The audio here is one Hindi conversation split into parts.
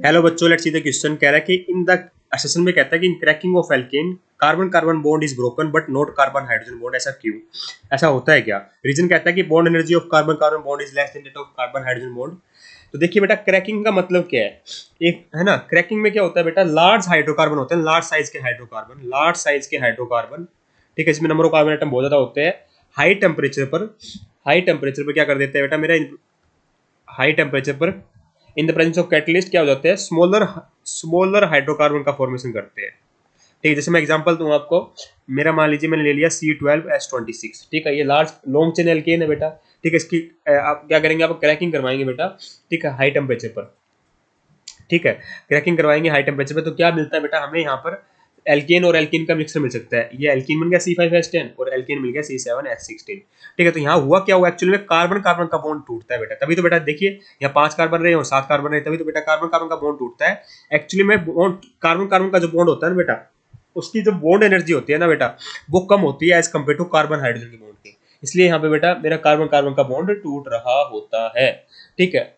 हेलो बच्चों, लेट्स सी द क्वेश्चन। कह रहा है कि इन द सेशन में कहता है कि इन cracking of alkane carbon carbon bond is broken but not carbon hydrogen bond. ऐसा क्यों? ऐसा होता है क्या? रीजन कहता है कि bond energy of carbon carbon bond is less than that of carbon hydrogen bond. तो देखिए बेटा, क्रैकिंग का मतलब क्या है? एक है ना, क्रैकिंग में क्या होता है बेटा, लार्ज हाइड्रोकार्बन होते हैं, लार्ज साइज के हाइड्रोकार्बन, लार्ज साइज के हाइड्रोकार्बन। ठीक है, इसमें नंबर ऑफ कार्बन एटम बहुत ज्यादा होते हैं। हाई टेम्परेचर पर, हाई टेम्परेचर पर क्या कर देते हैं बेटा मेरा, हाई टेम्परेचर पर in the presence of catalyst क्या हो जाते हैं, स्मॉलर स्मॉलर हाइड्रोकार्बन का फॉर्मेशन करते हैं। ठीक है, जैसे मैं एग्जांपल दूं आपको, मेरा मान लीजिए मैंने ले लिया C12H26। ठीक है, ये लार्ज लॉन्ग चेन एल्केन है बेटा। ठीक है, इसकी आप क्या करेंगे, आप क्रैकिंग करवाएंगे बेटा। ठीक है, हाई टेम्परेचर पर। ठीक है, क्रैकिंग करवाएंगे हाई टेम्परेचर पर, तो क्या मिलता है बेटा हमें यहाँ पर, एल्केन और एल्कीन का मिक्सर मिल सकता है। ये एल्कीन बन गया C5H10 और एल्केन मिल गया C7H16। ठीक है, तो यहाँ हुआ क्या हुआ, एक्चुअली में कार्बन कार्बन का बॉन्ड टूटता है बेटा। तभी तो बेटा देखिए, यहाँ 5 कार्बन रहे और 7 कार्बन रहे, तभी तो बेटा कार्बन कार्बन का बॉन्ड टूटता है। एक्चुअली में बॉन्ड, कार्बन कार्बन का जो बॉन्ड होता है ना बेटा, उसकी जो बॉन्ड एनर्जी होती है ना बेटा, वो कम होती है as compare to carbon hydrogen के बॉन्ड की। इसलिए यहाँ पे बेटा मेरा कार्बन कार्बन का बॉन्ड टूट रहा होता है। ठीक है,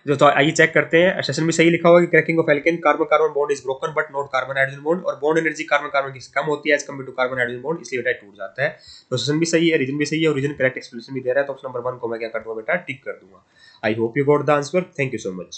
जो तो आइए चेक करते हैं। सेशन में सही लिखा होगा कि cracking of alkane carbon carbon bond is broken but not carbon hydrogen bond, और बॉन्ड एनर्जी कार्बन कार्बन की कम होती है as compare to carbon hydrogen bond, इसलिए बेटा टूट जाता है। तो सेशन भी सही है, रीजन भी सही है, और रीजन करेक्ट एक्सप्लेनेशन भी दे रहा है। तो ऑप्शन नंबर 1 को मैं क्या कर दूंगा बेटा, टिक कर दूंगा। I hope you got the answer. Thank you so much.